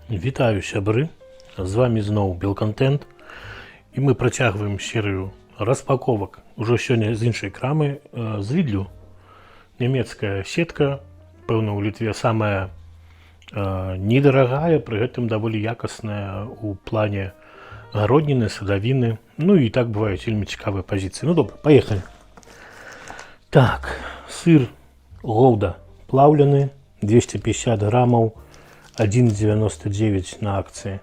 Вітаю, сябры! З вами зноў Белконтент, і мы працягваем серыю распаковак ужо сёння з іншай крамы, з Lidl. Нямецкая сетка, пэўна, у Літве самая недарагая, пры гэтым даволі якасная у плане гародніны, садавіны. Ну і так бываюць вельмі цікавыя пазіцыі. Ну добра, паехалі. Так, сыр Гоўда плаўлены, 250 граммов, 1,99 на акции.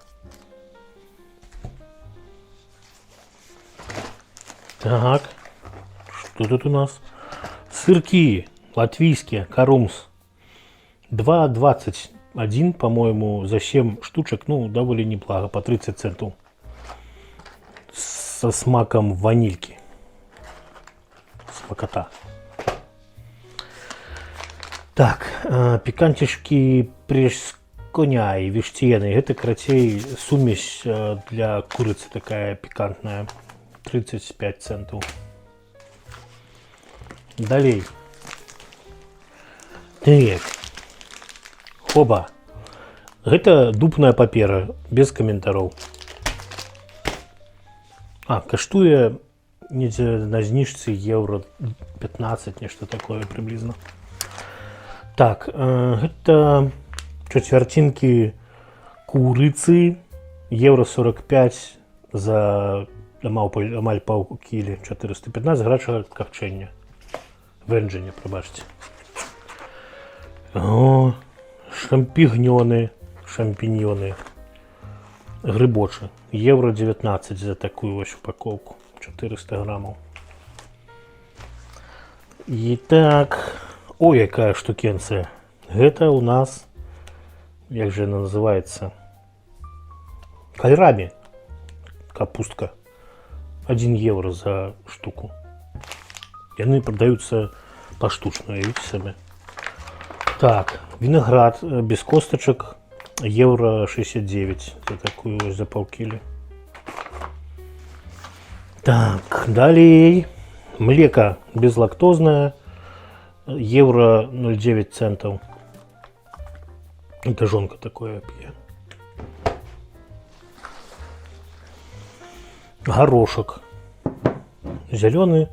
Так, что тут у нас? Сырки латвийские, Карумс. 2,21, по-моему, за 7 штучек, ну, довольно неплохо, по 30 центов. Со смаком ванильки. Смакота. Так, пикантишки коня и виштиены. Это, карацей, сумесь для курицы такая пикантная. 35 центов. Далей. Так. Хоба. Это дубная папера, без комментароў. Каштуе недзе на знижцы евро 15, нешта такое приблизно. Так, это четвертинки курицы, евро 45 за амаль паўкілі, 415 гарачага капчэння. Вэнджання, прабачце. О, шампіньёны, грыбочы. Евро 19 за такую вось упаковку, 400 граммов. І так, ой, якая штукенцыя. Гэта у нас, як же она называется, кальрами, капустка. 1 евро за штуку. Яны продаются поштучно, видите себе. Так, виноград без косточек, евро 69 за такую вот за полкило. Так, далее млеко безлактозное, евро 0,9 центов. Это жонка такое пье. Горошек зеленый,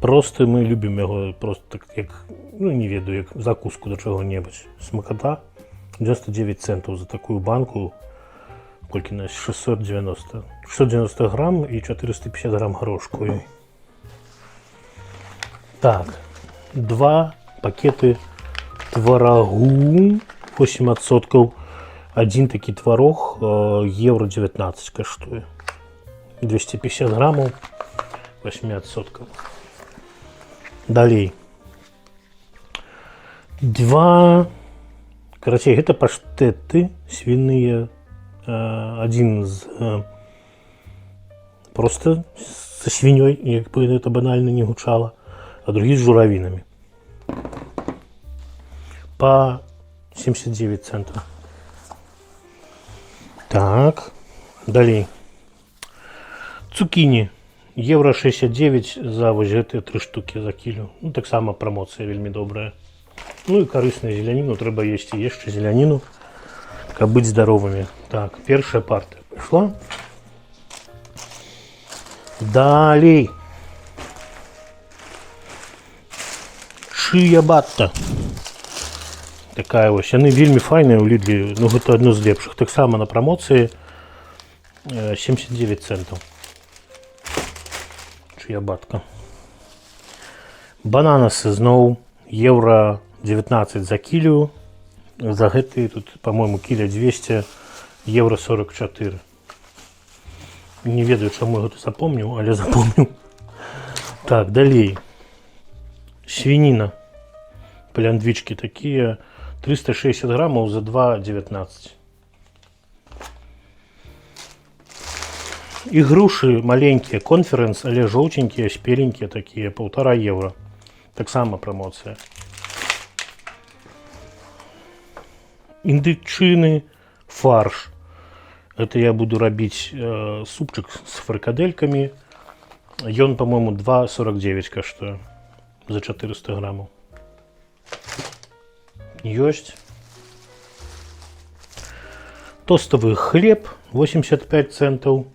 просто мы любим его просто так, як, ну не ведаю, як закуску до чего-нибудь. Смакота, 99 центов за такую банку, кольки нас 690 грамм и 450 грамм горошку. Так, 2 пакеты творогу, 8%, один такий творог, евро 19 коштує. 250 граммов, 8%. Далее. 2, короче, это паштеты свиные. Один просто со свиньей, как бы это банально не гучало, а другие с журавинами. По 79 центов. Так, далее. Цукіні, евро 69 за вось гэтыя 3 штуки за кілю. Ну, так само промоция вельмі добрая. Ну и корыстную зеляніну, трэба есці яшчэ зеляніну, каб быць здаровымі. Так, першая партия пришла. Далей. Чиябатта. Такая вось, яны вельмі файныя у Lidl, ну гэта одно з лепшых. Так само на промоции 79 центов. Чиябатка. Бананасы зноў евро 19 за кілю. За гэты тут, по-моему, кіля 200, евро 44. Не ведаю, чаму я гэта запомніў, але запомніў. Так, далей. Свинина. Пляндвички такие. 360 граммов за 2,19. И груши маленькие, конференц, але желтенькие, спеленькие такие, 1,5 евро. Так само промоция. Индычины, фарш. Это я буду робить супчик с фрикадельками. И он, по-моему, 2,49 коштует за 400 граммов. Есть. Тостовый хлеб 85 центов.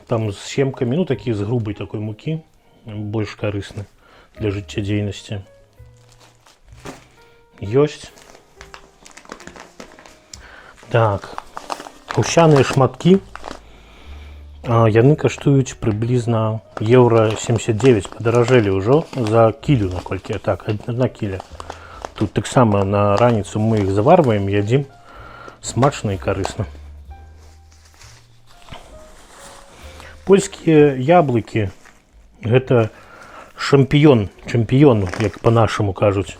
Там с семками, ну такие с грубой такой муки. Больше корыстны для життєдійності. Есть. Так. Гусяные шматки. Яны каштуюць приблизно евро 79. Подорожали уже за килю, наколькі. Так, 1 киля. Тут так само на раніцу мы их заварваем, едим. Смачно и корыстно. Польские яблоки. Это чемпион, як по-нашему кажуть.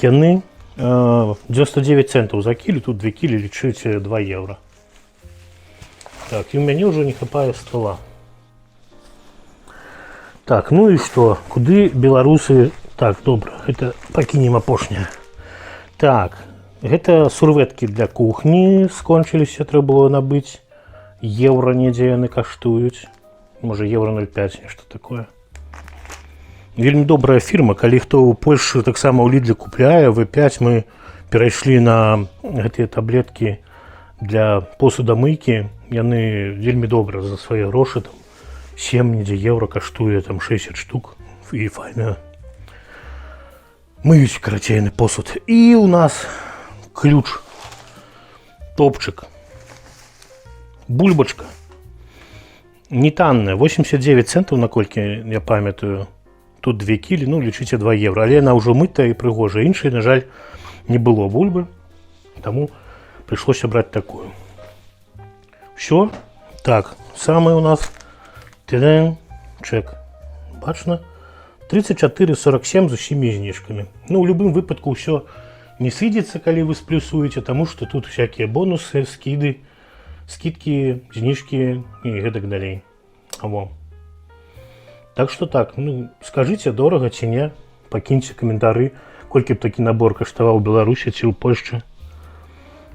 Яны 99 центов за килю, тут 2 килі, лічыце 2 евро. Так, и у меня уже не хапае стола. Так, ну и что? Куды беларусы... Так, добра, это пакінем апошняе. Так, гэта сурветкі для кухні скончыліся, трэба было набыць. Евро недзе яны каштуюць. Можа, евро 0,5, нешта такое. Вельмі добрая фірма, калі хто ў Польшы таксама ў Лідле купляе, В5 мы перайшлі на гэтыя таблеткі для посудамыйкі. Яны вельмі добра за свае грошы, там 7 недзе евро каштуе, там 60 штук і файна. Мыюць карацейны посуд. І у нас ключ, топчик, бульбочка. Не танная, 89 центов, наколькі я памятаю. Тут 2 кілі, ну лічыце 2 евро. Але яна ўжо мытая і прыгожая. Іншай, на жаль, не было бульбы, таму прыйшлося браць такую. Все. Так, самый у нас чек. Бачно. 34,47 з усімі знижками. Ну, у любым выпадку ўсё не сыдзецца, калі вы сплюсуеце, таму што тут всякие бонусы, скидки, знижки и гэтак далей. Во. Так что так, ну, скажите, дорого ці не, пакіньце каментары, колькі б такі набор каштаваў у Беларусі ці ў Польшчы.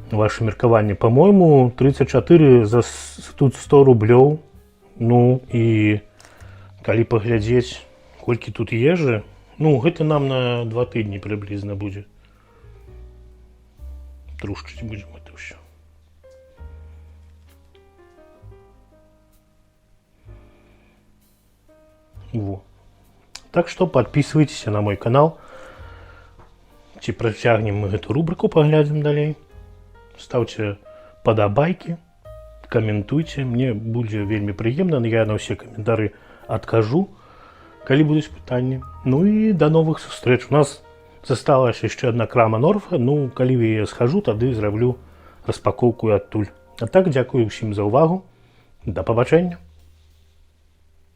Ваше меркаванне, по-моему, 34 за тут 100 рублёў. Ну і калі паглядзець, колькі тут ежы, ну гэта нам на 2 тыдні прыблізна будзе. Трушчыць будзем это ўсё. Во. Так что подписывайтесь на мой канал. Ці працягнем мы эту рубрику, поглядим далей. Ставьте подобайки, комментуйте. Мне будет вельмі приемно. Я на все комментарии откажу, калі будут питания. Ну и до новых встреч. У нас засталась еще одна крама Норфа. Ну, калі я схожу, тады зраблю распакоўку адтуль. А так, дзякую всім за увагу. До побачення.